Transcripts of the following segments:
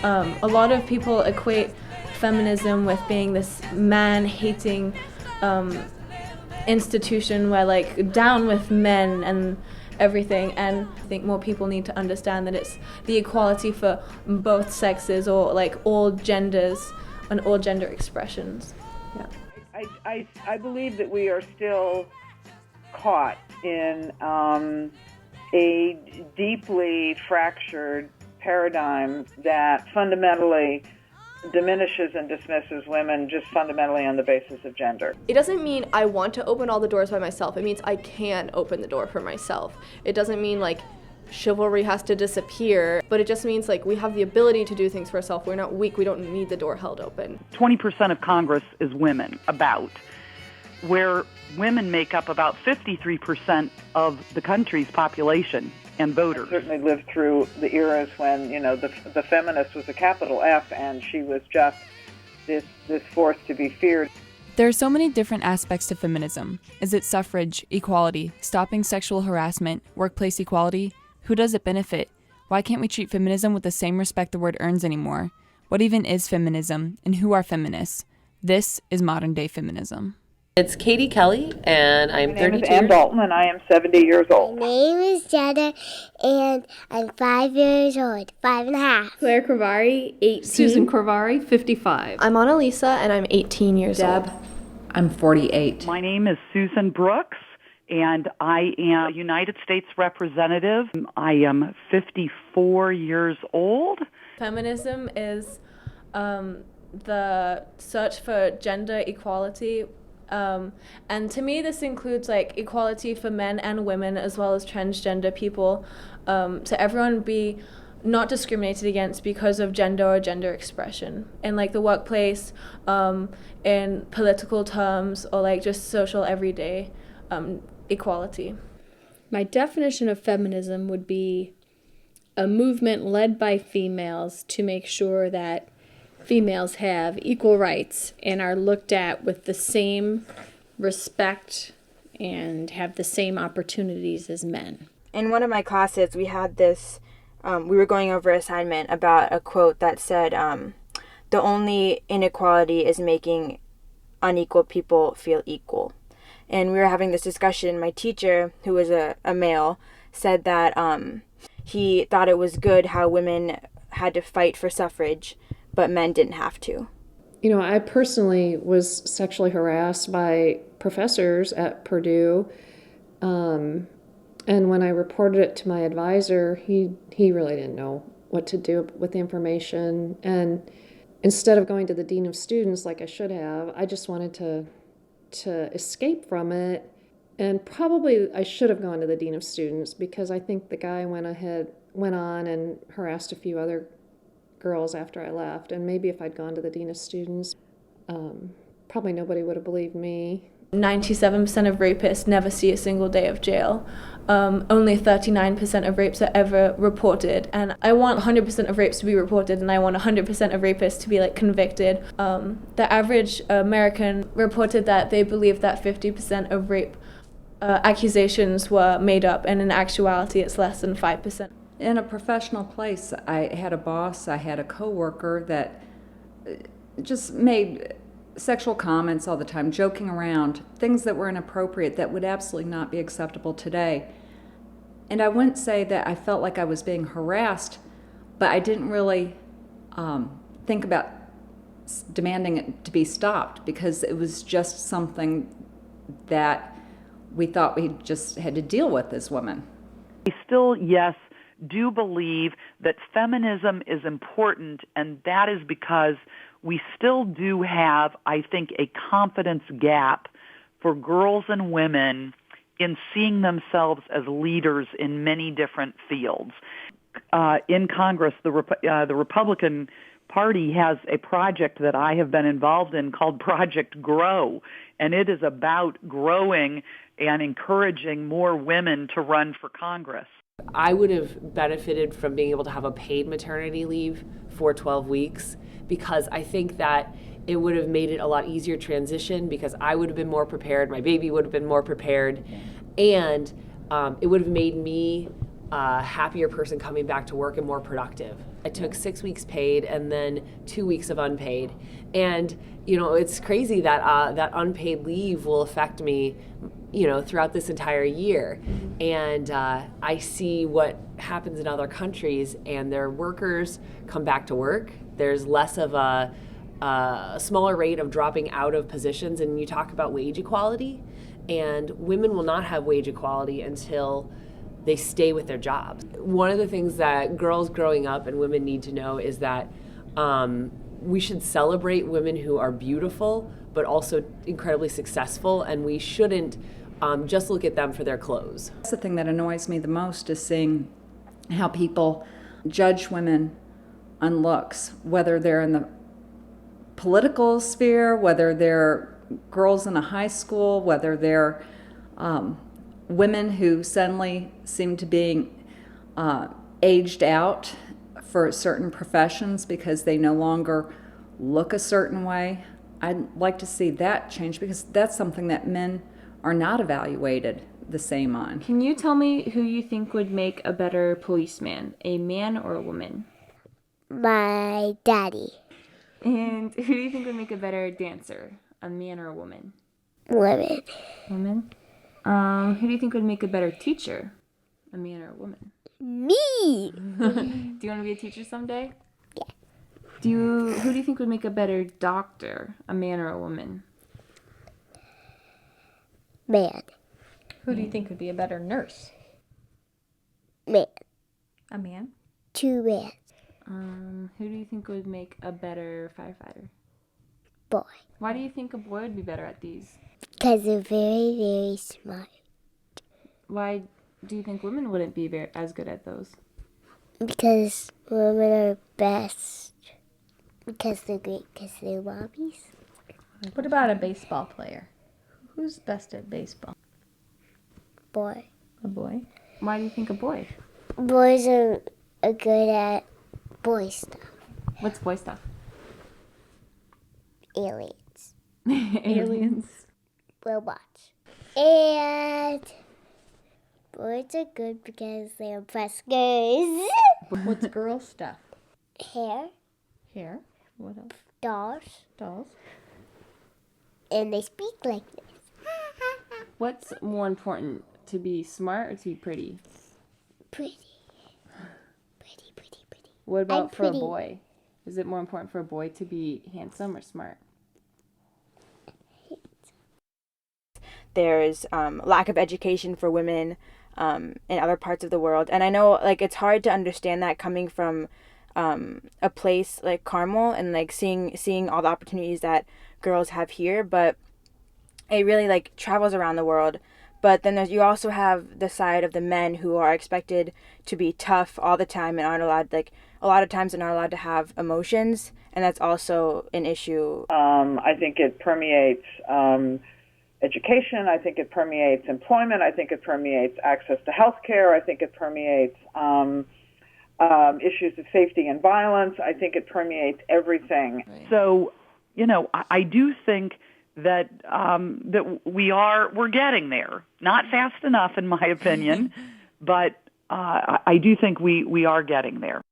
A lot of people equate feminism with being this man-hating institution where, like, down with men and everything, and I think more people need to understand that it's the equality for both sexes, or like all genders and all gender expressions. Yeah. I believe that we are still caught in a deeply fractured paradigm that fundamentally diminishes and dismisses women just fundamentally on the basis of gender. It doesn't mean I want to open all the doors by myself. It means I can open the door for myself. It doesn't mean like chivalry has to disappear, but it just means like we have the ability to do things for ourselves. We're not weak. We don't need the door held open. 20% of Congress is women, where women make up about 53% of the country's population and voters. I certainly lived through the eras when, the feminist was a capital F, and she was just this force to be feared. There are so many different aspects to feminism. Is it suffrage, equality, stopping sexual harassment, workplace equality? Who does it benefit? Why can't we treat feminism with the same respect the word earns anymore? What even is feminism, and who are feminists? This is modern day feminism. It's Katie Kelly, and I'm 32. My name is Ann Dalton, and I am 70 years old. My name is Jenna, and I'm 5 years old, 5.5. Claire Corvari, 18. Susan Corvari, 55. I'm Annalisa, and I'm 18 years old. I'm 48. My name is Susan Brooks, and I am a United States representative. I am 54 years old. Feminism is the search for gender equality. And to me, this includes like equality for men and women, as well as transgender people, to everyone be not discriminated against because of gender or gender expression in like the workplace, in political terms, or like just social everyday equality. My definition of feminism would be a movement led by females to make sure that females have equal rights and are looked at with the same respect and have the same opportunities as men. In one of my classes, we had this, we were going over an assignment about a quote that said, the only inequality is making unequal people feel equal. And we were having this discussion. My teacher, who was a male, said that he thought it was good how women had to fight for suffrage, but men didn't have to. I personally was sexually harassed by professors at Purdue, and when I reported it to my advisor, he really didn't know what to do with the information, and instead of going to the dean of students like I should have, I just wanted to escape from it, and probably I should have gone to the dean of students, because I think the guy went on and harassed a few other girls after I left, and maybe if I'd gone to the dean of students, probably nobody would have believed me. 97% of rapists never see a single day of jail. Only 39% of rapes are ever reported, and I want 100% of rapes to be reported, and I want 100% of rapists to be convicted. The average American reported that they believe that 50% of rape accusations were made up, and in actuality it's less than 5%. In a professional place, I had a boss, I had a coworker that just made sexual comments all the time, joking around, things that were inappropriate that would absolutely not be acceptable today. And I wouldn't say that I felt like I was being harassed, but I didn't really think about demanding it to be stopped, because it was just something that we thought we just had to deal with as women. I still, yes, do believe that feminism is important, and that is because we still do have, I think, a confidence gap for girls and women in seeing themselves as leaders in many different fields. In Congress, the Republican Party has a project that I have been involved in called Project Grow, and it is about growing and encouraging more women to run for Congress. I would have benefited from being able to have a paid maternity leave for 12 weeks, because I think that it would have made it a lot easier transition, because I would have been more prepared, my baby would have been more prepared, and it would have made me a happier person coming back to work and more productive. I took 6 weeks paid and then 2 weeks of unpaid. And, it's crazy that that unpaid leave will affect me, throughout this entire year. And I see what happens in other countries, and their workers come back to work. There's less of a smaller rate of dropping out of positions. And you talk about wage equality, and women will not have wage equality until they stay with their jobs. One of the things that girls growing up and women need to know is that we should celebrate women who are beautiful but also incredibly successful, and we shouldn't just look at them for their clothes. That's the thing that annoys me the most, is seeing how people judge women on looks, whether they're in the political sphere, whether they're girls in a high school, whether they're women who suddenly seem to being aged out for certain professions because they no longer look a certain way. I'd like to see that change, because that's something that men are not evaluated the same on. Can you tell me who you think would make a better policeman, a man or a woman? My daddy. And who do you think would make a better dancer, a man or a woman? Women. Woman? Who do you think would make a better teacher, a man or a woman? Me. Do you want to be a teacher someday? Yeah. Who do you think would make a better doctor, a man or a woman? Man. Who do you think would be a better nurse? Man. A man? 2 men. Who do you think would make a better firefighter? Boy. Why do you think a boy would be better at these? Because they're very, very smart. Why do you think women wouldn't be as good at those? Because women are best. Because they're great. Because they're mommies. What about a baseball player? Who's best at baseball? Boy. A boy? Why do you think a boy? Boys are good at boy stuff. What's boy stuff? Aliens. Aliens. Robots. And boys are good because they impress girls. What's girl stuff? Hair. Hair. What else? Dolls. Dolls. And they speak like this. What's more important, to be smart or to be pretty? Pretty. What about I'm for a pretty. boy? Is it more important for a boy to be handsome or smart? There's lack of education for women in other parts of the world. And I know, it's hard to understand that coming from a place like Carmel and, seeing all the opportunities that girls have here. But it really, travels around the world. But then you also have the side of the men who are expected to be tough all the time and aren't allowed, a lot of times they're not allowed to have emotions. And that's also an issue. I think it permeates education. I think it permeates employment. I think it permeates access to health care. I think it permeates issues of safety and violence. I think it permeates everything. Right. So, I do think that that we're getting there. Not fast enough, in my opinion, but I do think we are getting there.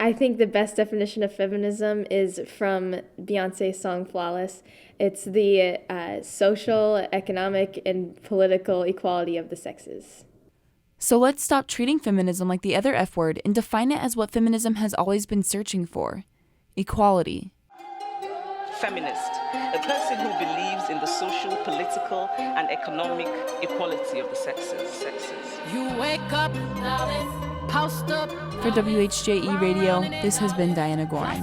I think the best definition of feminism is from Beyonce's song Flawless. It's the social, economic, and political equality of the sexes. So let's stop treating feminism like the other F word and define it as what feminism has always been searching for: equality. Feminist, a person who believes in the social, political, and economic equality of the sexes. You wake up, post up. For WHJE Radio, this has been Diana Gorin.